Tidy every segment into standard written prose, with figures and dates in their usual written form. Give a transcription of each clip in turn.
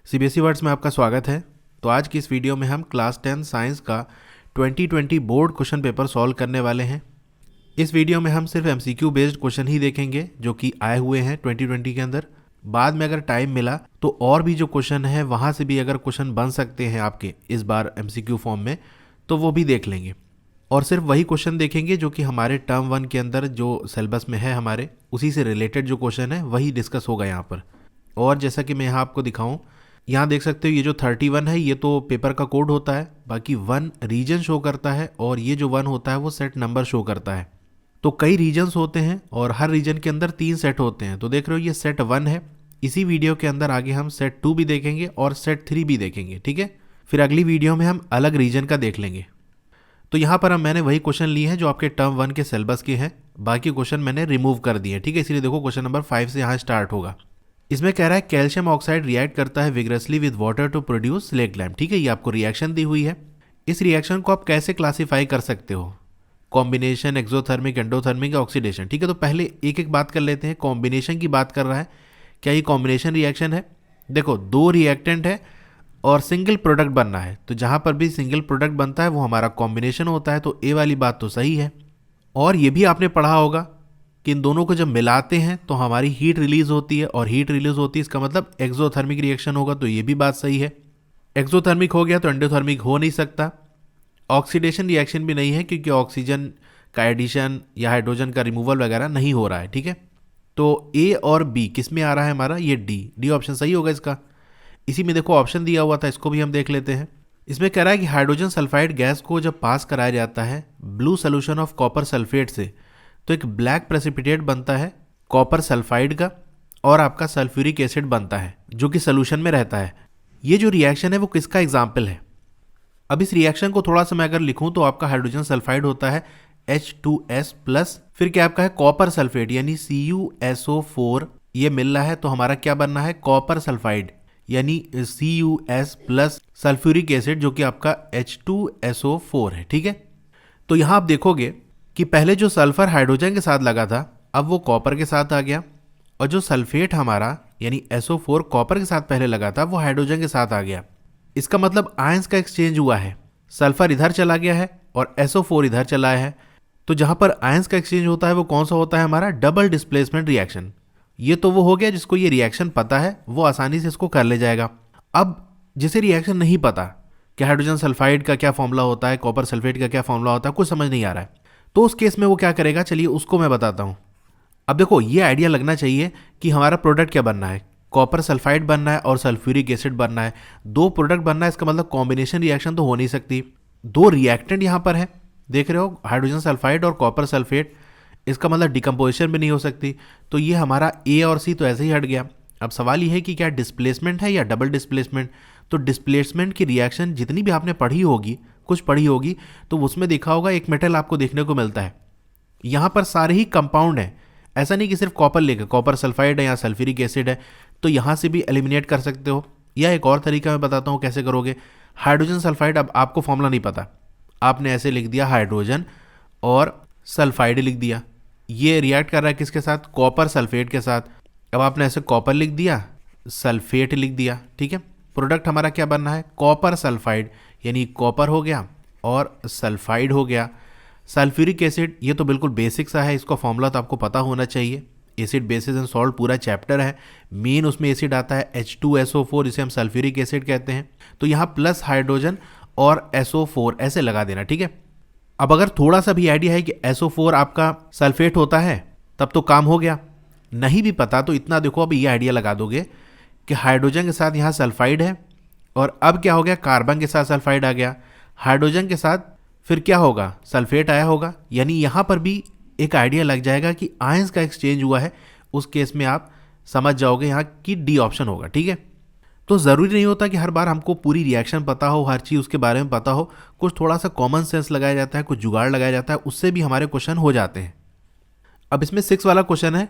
CBSE words में आपका स्वागत है। तो आज की इस वीडियो में हम क्लास 10 साइंस का 2020 बोर्ड क्वेश्चन पेपर सॉल्व करने वाले हैं। इस वीडियो में हम सिर्फ एमसीक्यू बेस्ड क्वेश्चन ही देखेंगे जो कि आए हुए हैं 2020 के अंदर। बाद में अगर टाइम मिला तो और भी जो क्वेश्चन है वहाँ से भी अगर क्वेश्चन बन सकते हैं आपके इस बार एमसीक्यू फॉर्म में तो वो भी देख लेंगे। और सिर्फ वही क्वेश्चन देखेंगे जो कि हमारे टर्म 1 के अंदर जो सिलेबस में है हमारे उसी से रिलेटेड जो क्वेश्चन है वही डिस्कस होगा यहाँ पर। और जैसा कि मैं यहाँ आपको दिखाऊं, यहाँ देख सकते हो ये जो 31 है ये तो पेपर का कोड होता है, बाकी 1 रीजन शो करता है और ये जो 1 होता है वो सेट नंबर शो करता है। तो कई रीजन्स होते हैं और हर रीजन के अंदर 3 सेट होते हैं। तो देख रहे हो ये सेट 1 है। इसी वीडियो के अंदर आगे हम सेट 2 भी देखेंगे और सेट 3 भी देखेंगे, ठीक है। फिर अगली वीडियो में हम अलग रीजन का देख लेंगे। तो यहाँ पर मैंने वही क्वेश्चन लिए हैं जो आपके टर्म 1 के सिलेबस के हैं, बाकी क्वेश्चन मैंने रिमूव कर दिए, ठीक है। इसलिए देखो क्वेश्चन नंबर 5 से यहाँ स्टार्ट होगा। इसमें कह रहा है कैल्शियम ऑक्साइड रिएक्ट करता है vigorously with water to produce slaked lime, ठीक है। ये आपको रिएक्शन दी हुई है। इस रिएक्शन को आप कैसे क्लासीफाई कर सकते हो, कॉम्बिनेशन, एक्सोथर्मिक, एंडोथर्मिक या ऑक्सीडेशन, ठीक है। तो पहले एक एक बात कर लेते हैं। कॉम्बिनेशन की बात कर रहा है, क्या ये कॉम्बिनेशन रिएक्शन है? देखो 2 रिएक्टेंट है और सिंगल प्रोडक्ट बनना है, तो जहाँ पर भी सिंगल प्रोडक्ट बनता है वो हमारा कॉम्बिनेशन होता है। तो ए वाली बात तो सही है। और ये भी आपने पढ़ा होगा कि इन दोनों को जब मिलाते हैं तो हमारी हीट रिलीज होती है, और हीट रिलीज होती है इसका मतलब एक्सोथर्मिक रिएक्शन होगा, तो ये भी बात सही है। एक्सोथर्मिक हो गया तो एंडोथर्मिक हो नहीं सकता। ऑक्सीडेशन रिएक्शन भी नहीं है क्योंकि ऑक्सीजन का एडिशन या हाइड्रोजन का रिमूवल वगैरह नहीं हो रहा है, ठीक है। तो ए और बी किस में आ रहा है हमारा? ये डी ऑप्शन सही होगा इसका। इसी में देखो ऑप्शन दिया हुआ था, इसको भी हम देख लेते हैं। इसमें कह रहा है कि हाइड्रोजन सल्फाइड गैस को जब पास कराया जाता है blue solution of copper sulphate से, तो एक ब्लैक प्रेसिपिटेट बनता है कॉपर सल्फाइड का और आपका सल्फ्यूरिक एसिड बनता है जो कि सोल्यूशन में रहता है। ये जो रिएक्शन है वो किसका एग्जाम्पल है? अब इस रिएक्शन को थोड़ा सा मैं अगर लिखूं तो आपका हाइड्रोजन सल्फाइड होता है H2S प्लस, फिर क्या आपका है कॉपर सल्फेट यानी CuSO4, ये मिल रहा है तो हमारा क्या बनना है कॉपर सल्फाइड यानी CuS प्लस सल्फ्यूरिक एसिड जो कि आपका H2SO4 है, ठीक है। तो यहां आप देखोगे कि पहले जो सल्फर हाइड्रोजन के साथ लगा था अब वो कॉपर के साथ आ गया, और जो सल्फेट हमारा यानी SO4 कॉपर के साथ पहले लगा था वो हाइड्रोजन के साथ आ गया। इसका मतलब आयंस का एक्सचेंज हुआ है, सल्फर इधर चला गया है और SO4 इधर चला है। तो जहां पर आयंस का एक्सचेंज होता है वो कौन सा होता है हमारा? Double displacement reaction. ये तो वो हो गया जिसको ये रिएक्शन पता है, वो आसानी से इसको कर ले जाएगा। अब जिसे रिएक्शन नहीं पता कि हाइड्रोजन सल्फाइड का क्या फॉर्मूला होता है, कॉपर सल्फेट का क्या फॉर्मूला होता है, कुछ समझ नहीं आ रहा है, तो उस केस में वो क्या करेगा, चलिए उसको मैं बताता हूं। अब देखो ये आइडिया लगना चाहिए कि हमारा प्रोडक्ट क्या बनना है, कॉपर सल्फाइड बनना है और सल्फ्यूरिक एसिड बनना है। 2 प्रोडक्ट बनना है, इसका मतलब कॉम्बिनेशन रिएक्शन तो हो नहीं सकती। 2 रिएक्टेंट यहां पर है, देख रहे हो, हाइड्रोजन सल्फाइड और कॉपर सल्फेट, इसका मतलब डिकम्पोजिशन भी नहीं हो सकती। तो ये हमारा ए और सी तो ऐसे ही हट गया। अब सवाल ये है कि क्या डिस्प्लेसमेंट है या डबल डिस्प्लेसमेंट। तो डिस्प्लेसमेंट की रिएक्शन जितनी भी आपने पढ़ी होगी, कुछ पढ़ी होगी, तो उसमें देखा होगा एक मेटल आपको देखने को मिलता है। यहाँ पर सारे ही कंपाउंड है, ऐसा नहीं कि सिर्फ कॉपर लेकर, कॉपर सल्फाइड है या सल्फ्यूरिक एसिड है, तो यहाँ से भी एलिमिनेट कर सकते हो। या एक और तरीका मैं बताता हूँ कैसे करोगे। हाइड्रोजन सल्फाइड, अब आपको फॉर्मूला नहीं पता, आपने ऐसे लिख दिया हाइड्रोजन और सल्फाइड लिख दिया, ये रिएक्ट कर रहा है किसके साथ? कॉपर सल्फेट के साथ। अब आपने ऐसे कॉपर लिख दिया, सल्फेट लिख दिया, ठीक है। प्रोडक्ट हमारा क्या बनना है? कॉपर सल्फाइड यानी कॉपर हो गया और सल्फाइड हो गया। सल्फ्यूरिक एसिड, ये तो बिल्कुल बेसिक सा है, इसका फॉर्मूला तो आपको पता होना चाहिए। एसिड बेसिस एंड सॉल्ट पूरा चैप्टर है, मेन उसमें एसिड आता है H2SO4, जिसे हम सल्फ्यूरिक एसिड कहते हैं। तो यहाँ प्लस हाइड्रोजन और SO4 ऐसे लगा देना, ठीक है। अब अगर थोड़ा सा भी आइडिया है कि SO4 आपका सल्फेट होता है तब तो काम हो गया। नहीं भी पता तो इतना देखो, अब ये आइडिया लगा दोगे कि हाइड्रोजन के साथ यहाँ सल्फाइड है और अब क्या हो गया, कार्बन के साथ सल्फाइड आ गया, हाइड्रोजन के साथ फिर क्या होगा, सल्फेट आया होगा। यानी यहाँ पर भी एक आइडिया लग जाएगा कि आयंस का एक्सचेंज हुआ है। उस केस में आप समझ जाओगे यहाँ की डी ऑप्शन होगा, ठीक है। तो ज़रूरी नहीं होता कि हर बार हमको पूरी रिएक्शन पता हो, हर चीज़ उसके बारे में पता हो। कुछ थोड़ा सा कॉमन सेंस लगाया जाता है, कुछ जुगाड़ लगाया जाता है, उससे भी हमारे क्वेश्चन हो जाते हैं। अब इसमें 6 वाला क्वेश्चन है।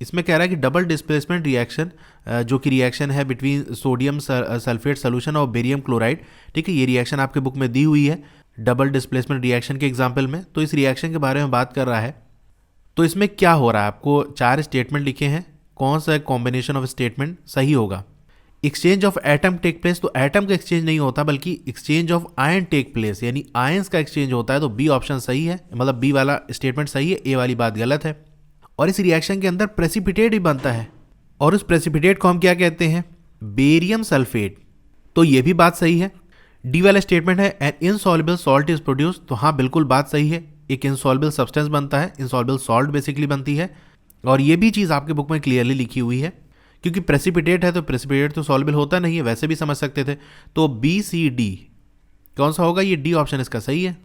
इसमें कह रहा है कि डबल डिस्प्लेसमेंट रिएक्शन, जो कि रिएक्शन है बिटवीन सोडियम सल्फेट सोल्यूशन और बेरियम क्लोराइड, ठीक है। ये रिएक्शन आपके बुक में दी हुई है डबल डिस्प्लेसमेंट रिएक्शन के एग्जाम्पल में। तो इस रिएक्शन के बारे में बात कर रहा है। तो इसमें क्या हो रहा है, आपको 4 स्टेटमेंट लिखे हैं, कौन सा कॉम्बिनेशन ऑफ स्टेटमेंट सही होगा। Exchange of atom take place, तो एटम का एक्सचेंज नहीं होता बल्कि exchange of ion take place, यानी आयंस का एक्सचेंज होता है। तो बी ऑप्शन सही है, मतलब बी वाला स्टेटमेंट सही है, ए वाली बात गलत है। और इस रिएक्शन के अंदर प्रेसिपिटेट भी बनता है, और उस प्रेसिपिटेट को हम क्या कहते हैं? Barium sulphate. तो ये भी बात सही है। डी वाला स्टेटमेंट है an insoluble salt is produce, तो हाँ बिल्कुल बात सही है, एक इनसॉल्युबल सब्सटेंस बनता है, इनसॉल्युबल सॉल्ट बेसिकली बनती है। और ये भी चीज़ आपके बुक में क्लियरली लिखी हुई है, क्योंकि प्रेसिपिटेट है तो प्रेसिपिटेट तो सॉल्युबल होता नहीं है, वैसे भी समझ सकते थे। तो बी सी डी कौन सा होगा? ये डी ऑप्शन इसका सही है।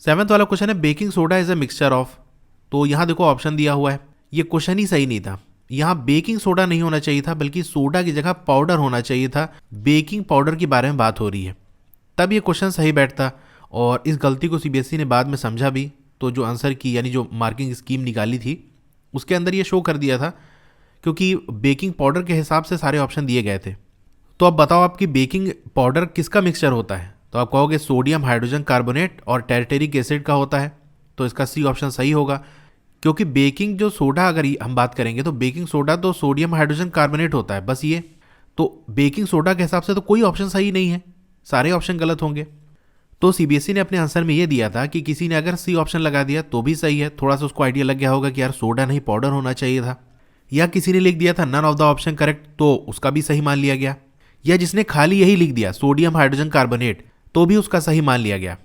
7th वाला क्वेश्चन है baking soda is a mixture of, तो यहाँ देखो ऑप्शन दिया हुआ है, ये क्वेश्चन ही सही नहीं था। यहाँ बेकिंग सोडा नहीं होना चाहिए था, बल्कि सोडा की जगह पाउडर होना चाहिए था। बेकिंग पाउडर के बारे में बात हो रही है, तब ये क्वेश्चन सही बैठता। और इस गलती को सीबीएसई ने बाद में समझा भी, तो जो आंसर की यानी जो मार्किंग स्कीम निकाली थी उसके अंदर ये शो कर दिया था, क्योंकि बेकिंग पाउडर के हिसाब से सारे ऑप्शन दिए गए थे। तो अब बताओ आपकी बेकिंग पाउडर किसका मिक्सचर होता है? तो आप कहोगे सोडियम हाइड्रोजन कार्बोनेट और टेरेटेरिक एसिड का होता है, तो इसका सी ऑप्शन सही होगा। क्योंकि बेकिंग जो सोडा अगर हम बात करेंगे तो बेकिंग सोडा तो सोडियम हाइड्रोजन कार्बोनेट होता है, बस ये। तो बेकिंग सोडा के हिसाब से तो कोई ऑप्शन सही नहीं है, सारे ऑप्शन गलत होंगे। तो सीबीएसई ने अपने आंसर में ये दिया था कि किसी ने अगर सी ऑप्शन लगा दिया तो भी सही है, थोड़ा सा उसको आइडिया लग गया होगा कि यार सोडा नहीं पाउडर होना चाहिए था। या किसी ने लिख दिया था none of the option correct, तो उसका भी सही मान लिया गया। या जिसने खाली यही लिख दिया सोडियम हाइड्रोजन कार्बोनेट, तो भी उसका सही मान लिया गया।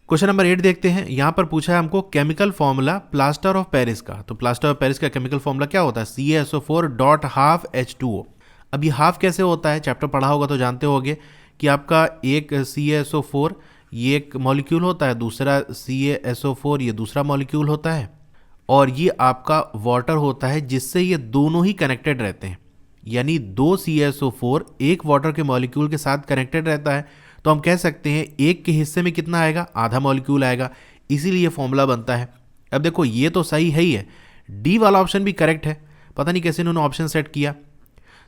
क्वेश्चन नंबर 8 देखते हैं। यहाँ पर पूछा है हमको chemical formula plaster of Paris का। तो प्लास्टर ऑफ पेरिस का केमिकल फॉर्मूला क्या होता है? CaSO4.12H2O। अब ये हाफ कैसे होता है? चैप्टर पढ़ा होगा तो जानते होगे कि आपका एक CaSO4 ये एक मॉलिक्यूल होता है, दूसरा CaSO4 ये दूसरा मॉलिक्यूल होता है, और ये आपका वाटर होता है जिससे ये दोनों ही कनेक्टेड रहते हैं। यानी 2 CaSO4 एक वाटर के मॉलिक्यूल के साथ कनेक्टेड रहता है, तो हम कह सकते हैं एक के हिस्से में कितना आएगा? आधा मॉलिक्यूल आएगा, इसीलिए फॉर्मूला बनता है। अब देखो ये तो सही है ही है, डी वाला ऑप्शन भी करेक्ट है, पता नहीं कैसे इन्होंने ऑप्शन सेट किया।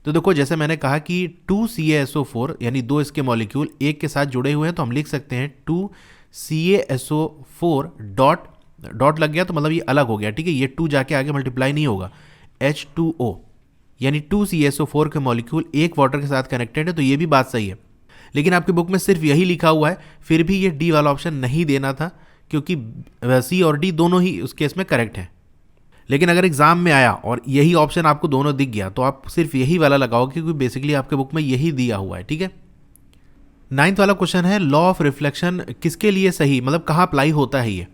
तो देखो जैसे मैंने कहा कि 2 CaSO4 यानी 2 इसके मॉलिक्यूल एक के साथ जुड़े हुए हैं, तो हम लिख सकते हैं 2 CaSO4 डॉट लग गया तो मतलब ये अलग हो गया, ठीक है। ये 2 जाके आगे मल्टीप्लाई नहीं होगा, H2O यानी 2 CaSO4 के मॉलिक्यूल एक वाटर के साथ कनेक्टेड है, तो ये भी बात सही है। लेकिन आपकी बुक में सिर्फ यही लिखा हुआ है, फिर भी ये डी वाला ऑप्शन नहीं देना था, क्योंकि सी और डी दोनों ही उस केस में करेक्ट हैं। लेकिन अगर एग्जाम में आया और यही ऑप्शन आपको दोनों दिख गया तो आप सिर्फ यही वाला लगाओगे, क्योंकि बेसिकली आपके बुक में यही दिया हुआ है, ठीक है। 9th वाला क्वेश्चन है लॉ ऑफ रिफ्लेक्शन किसके लिए सही, मतलब कहाँ अप्लाई होता है ये?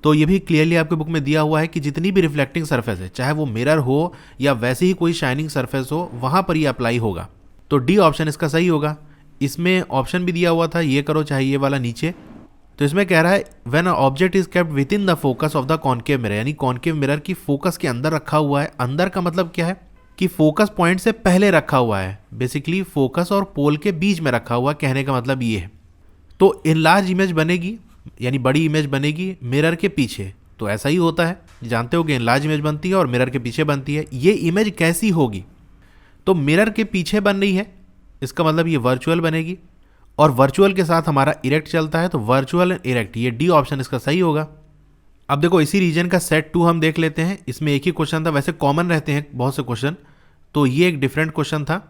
तो ये भी क्लियरली आपके बुक में दिया हुआ है कि जितनी भी रिफ्लेक्टिंग सरफेस है, चाहे वो मिरर हो या वैसे ही कोई शाइनिंग सरफेस हो, वहाँ पर ये अप्लाई होगा। तो डी ऑप्शन इसका सही होगा। इसमें ऑप्शन भी दिया हुआ था ये करो चाहे ये वाला नीचे। तो इसमें कह रहा है when a object is kept with in the focus of the concave mirror, यानी कॉन्केव मिरर की फोकस के अंदर रखा हुआ है। अंदर का मतलब क्या है कि फोकस पॉइंट से पहले रखा हुआ है, बेसिकली फोकस और पोल के बीच में रखा हुआ, कहने का मतलब ये है। तो इनलार्ज इमेज बनेगी, यानी बड़ी इमेज बनेगी मिरर के पीछे। तो ऐसा ही होता है, जानते हो कि इनलार्ज इमेज बनती है और मिरर के पीछे बनती है। ये इमेज कैसी होगी? तो मिरर के पीछे बन रही है, इसका मतलब ये वर्चुअल बनेगी, और वर्चुअल के साथ हमारा इरेक्ट चलता है, तो वर्चुअल एंड इरेक्ट, ये डी ऑप्शन इसका सही होगा। अब देखो इसी रीजन का सेट 2 हम देख लेते हैं। इसमें एक ही क्वेश्चन था, वैसे कॉमन रहते हैं बहुत से क्वेश्चन, तो ये एक डिफरेंट क्वेश्चन था,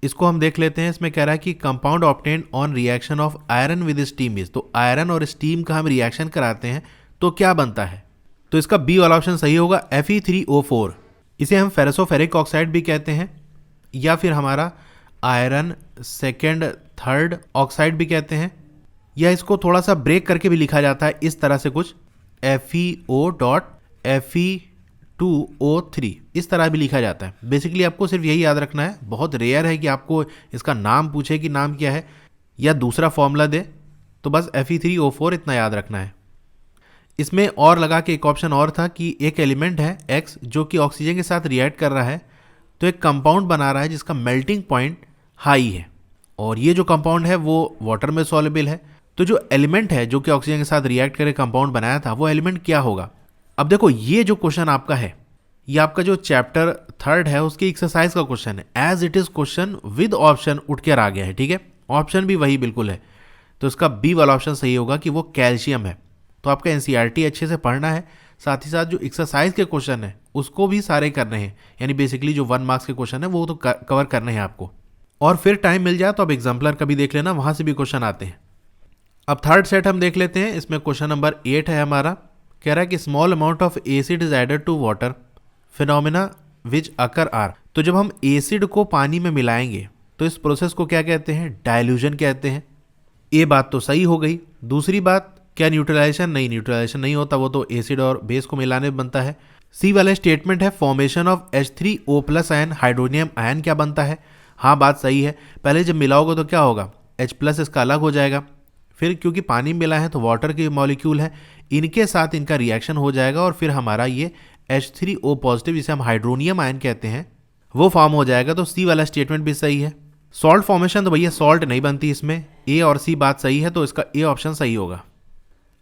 इसको हम देख लेते हैं। इसमें कह रहा है कि compound obtained on reaction of iron with steam is, तो आयरन और स्टीम का हम रिएक्शन कराते हैं तो क्या बनता है? तो इसका बी वाला ऑप्शन सही होगा, Fe3O4। इसे हम फेरसोफेरिक ऑक्साइड भी कहते हैं, या फिर हमारा आयरन सेकेंड थर्ड ऑक्साइड भी कहते हैं, या इसको थोड़ा सा ब्रेक करके भी लिखा जाता है इस तरह से कुछ FeO.Fe2O3 इस तरह भी लिखा जाता है। बेसिकली आपको सिर्फ यही याद रखना है, बहुत रेयर है कि आपको इसका नाम पूछे कि नाम क्या है या दूसरा फॉर्मूला दे, तो बस Fe3O4 इतना याद रखना है। इसमें और लगा के एक ऑप्शन और था कि एक एलिमेंट है X जो कि ऑक्सीजन के साथ रिएक्ट कर रहा है, तो एक कंपाउंड बना रहा है जिसका मेल्टिंग पॉइंट हाई है, और ये जो कंपाउंड है वो वाटर में सॉल्युबल है। तो जो एलिमेंट है जो कि ऑक्सीजन के साथ रिएक्ट करके कंपाउंड बनाया था, वो एलिमेंट क्या होगा? अब देखो ये जो क्वेश्चन आपका है, ये आपका जो चैप्टर 3 है उसकी एक्सरसाइज का क्वेश्चन है, as it is question with option उठ कर आ गया है, ठीक है। ऑप्शन भी वही बिल्कुल है, तो इसका बी वाला ऑप्शन सही होगा कि वो कैल्शियम है। तो आपका एनसीईआरटी अच्छे से पढ़ना है, साथ ही साथ जो एक्सरसाइज के क्वेश्चन है उसको भी सारे करने हैं, यानी बेसिकली जो 1 मार्क्स के क्वेश्चन है वो तो कवर करने हैं आपको। और फिर टाइम मिल जाए तो अब एग्जाम्पलर का भी देख लेना, वहाँ से भी क्वेश्चन आते हैं। अब थर्ड सेट हम देख लेते हैं। इसमें क्वेश्चन नंबर 8 है हमारा। कह रहा है कि small amount of acid is added to water, phenomena which occur are. तो जब हम एसिड को पानी में मिलाएंगे तो इस प्रोसेस को क्या कहते हैं? डाइल्यूजन कहते हैं। ये बात तो सही हो गई। दूसरी बात, क्या न्यूट्रलाइजेशन? नहीं, न्यूट्रलाइजेशन नहीं होता, वो तो एसिड और बेस को मिलाने में बनता है। सी वाला स्टेटमेंट है formation of H3O+ ion hydronium ion क्या बनता है? हाँ, बात सही है। पहले जब मिलाओगे तो क्या होगा? H+ इसका अलग हो जाएगा, फिर क्योंकि पानी मिला है तो वाटर के मॉलिक्यूल है, इनके साथ इनका रिएक्शन हो जाएगा और फिर हमारा ये H3O+, जिसे हम हाइड्रोनियम आयन कहते हैं, वो फॉर्म हो जाएगा। तो सी वाला स्टेटमेंट भी सही है। सॉल्ट फॉर्मेशन तो भैया सॉल्ट नहीं बनती इसमें, ए और सी बात सही है, तो इसका ए ऑप्शन सही होगा।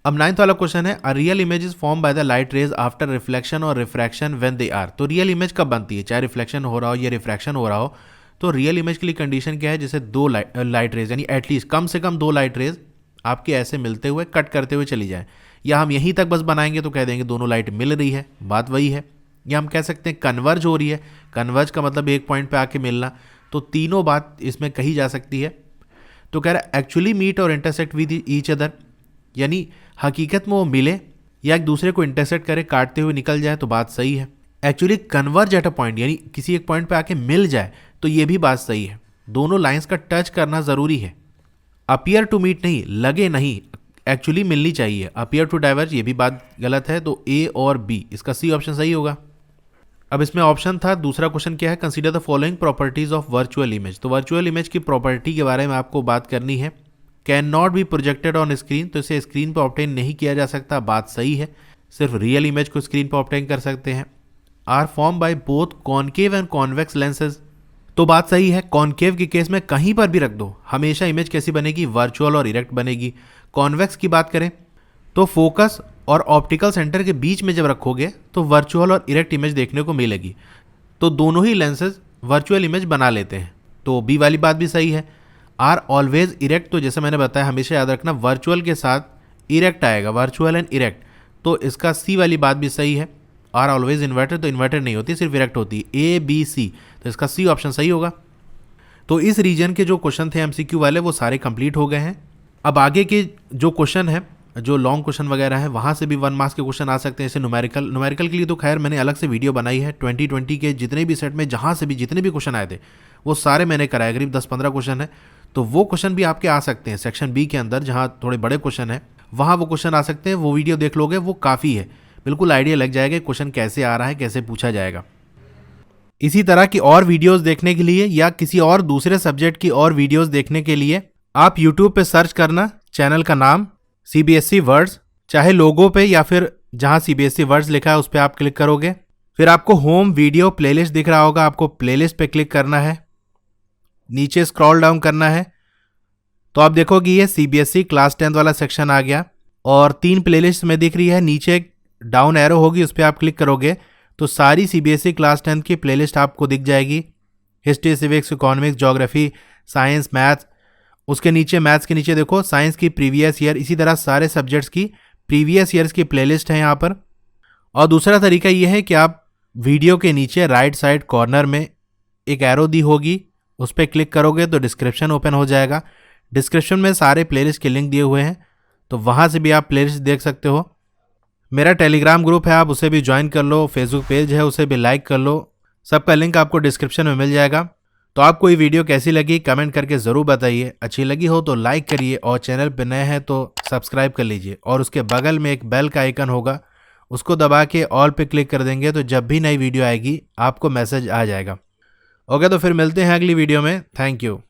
अब 9th वाला क्वेश्चन है, a real image is form by the light rays after reflection और रिफ्रैक्शन व्हेन दे आर। तो रियल इमेज कब बनती है? चाहे रिफ्लेक्शन हो रहा हो या रिफ्रैक्शन हो रहा हो, तो रियल इमेज के लिए कंडीशन क्या है? जैसे दो लाइट रेज, यानी एटलीस्ट कम से कम 2 लाइट रेज आपके ऐसे मिलते हुए कट करते हुए चली जाए, या हम यहीं तक बस बनाएंगे तो कह देंगे दोनों लाइट मिल रही है, बात वही है। या हम कह सकते हैं कन्वर्ज हो रही है, कन्वर्ज का मतलब एक पॉइंट पे आके मिलना, तो तीनों बात इसमें कही जा सकती है। तो कह रहा है एक्चुअली मीट और इंटरसेक्ट विद ईच अदर, यानी हकीकत में वो मिले या एक दूसरे को इंटरसेक्ट करे, काटते हुए निकल जाए, तो बात सही है। Actually converge at a point, यानी किसी एक पॉइंट पे आके मिल जाए, तो ये भी बात सही है। दोनों लाइंस का टच करना जरूरी है। अपीयर टू मीट नहीं, लगे नहीं, एक्चुअली मिलनी चाहिए। अपीयर टू डाइवर्ज, ये भी बात गलत है, तो ए और बी, इसका सी ऑप्शन सही होगा। अब इसमें ऑप्शन था, दूसरा क्वेश्चन क्या है? Consider the following properties of virtual image. तो वर्चुअल इमेज की प्रॉपर्टी के बारे में आपको बात करनी है। Can not be projected on screen, तो इसे स्क्रीन पर ऑब्टेन नहीं किया जा सकता, बात सही है। सिर्फ रियल इमेज को स्क्रीन पर ऑब्टेन कर सकते हैं। Are form by both concave and convex lenses, तो बात सही है। कॉनकेव के केस में कहीं पर भी रख दो, हमेशा इमेज कैसी बनेगी? वर्चुअल और इरेक्ट बनेगी। कॉन्वेक्स की बात करें तो फोकस और ऑप्टिकल सेंटर के बीच में जब रखोगे तो वर्चुअल और इरेक्ट इमेज देखने को मिलेगी। तो दोनों ही लेंसेज वर्चुअल इमेज बना लेते हैं, तो बी वाली बात भी सही है। आर ऑलवेज इरेक्ट, तो जैसे मैंने बताया हमेशा याद रखना वर्चुअल के साथ इरेक्ट आएगा, वर्चुअल एंड इरेक्ट, तो इसका सी वाली बात भी सही है। आर ऑलवेज इन्वर्टेड, तो इन्वर्टेड नहीं होती, सिर्फ इरेक्ट होती है। ए बी सी, तो इसका सी ऑप्शन सही होगा। तो इस रीजन के जो क्वेश्चन थे एमसीक्यू वाले वो सारे कंप्लीट हो गए हैं। अब आगे के जो क्वेश्चन है, जो लॉन्ग क्वेश्चन वगैरह है, वहाँ से भी 1 मार्क्स के क्वेश्चन आ सकते हैं। जैसे न्यूमेरिकल के लिए तो खैर मैंने अलग से वीडियो बनाई है। 2020 के जितने भी सेट में जहाँ से भी जितने भी क्वेश्चन आए थे वो सारे मैंने कराए, करीब 10-15 क्वेश्चन है, तो वो क्वेश्चन भी आपके आ सकते हैं। सेक्शन बी के अंदर जहाँ थोड़े बड़े क्वेश्चन है वहाँ वो क्वेश्चन आ सकते हैं। वो वीडियो देख लोगे, वो काफ़ी है, बिल्कुल आइडिया लग जाएगा क्वेश्चन कैसे आ रहा है, कैसे पूछा जाएगा। इसी तरह की और वीडियोस देखने के लिए या किसी और दूसरे सब्जेक्ट की और वीडियोस देखने के लिए आप यूट्यूब पे सर्च करना चैनल का नाम CBSE वर्ड्स, चाहे लोगो पे या फिर जहाँ CBSE वर्ड्स लिखा है उस पर आप क्लिक करोगे, फिर आपको होम वीडियो प्लेलिस्ट दिख रहा होगा, आपको प्लेलिस्ट पे क्लिक करना है, नीचे स्क्रॉल डाउन करना है, तो आप देखोगे ये CBSE क्लास 10 वाला सेक्शन आ गया और 3 प्लेलिस्ट में दिख रही है। नीचे एक डाउन एरो होगी, उस पर आप क्लिक करोगे तो सारी CBSE क्लास 10 की प्लेलिस्ट आपको दिख जाएगी। History, civics, economics, geography, science, maths, उसके नीचे मैथ्स के नीचे देखो साइंस की प्रीवियस ईयर, इसी तरह सारे सब्जेक्ट्स की प्रीवियस ईयर्स की प्लेलिस्ट है यहाँ पर। और दूसरा तरीका ये है कि आप वीडियो के नीचे राइट साइड कॉर्नर में एक एरो दी होगी, उस पर क्लिक करोगे तो डिस्क्रिप्शन ओपन हो जाएगा। डिस्क्रिप्शन में सारे प्लेलिस्ट के लिंक दिए हुए हैं, तो वहाँ से भी आप प्लेलिस्ट देख सकते हो। मेरा टेलीग्राम ग्रुप है, आप उसे भी ज्वाइन कर लो, फेसबुक पेज है उसे भी लाइक कर लो, सबका लिंक आपको डिस्क्रिप्शन में मिल जाएगा। तो आपको ये वीडियो कैसी लगी कमेंट करके ज़रूर बताइए। अच्छी लगी हो तो लाइक करिए और चैनल पर नए हैं तो सब्सक्राइब कर लीजिए। और उसके बगल में एक बेल का आइकन होगा, उसको दबा के ऑल पे क्लिक कर देंगे तो जब भी नई वीडियो आएगी आपको मैसेज आ जाएगा। ओके, तो फिर मिलते हैं अगली वीडियो में। Thank you.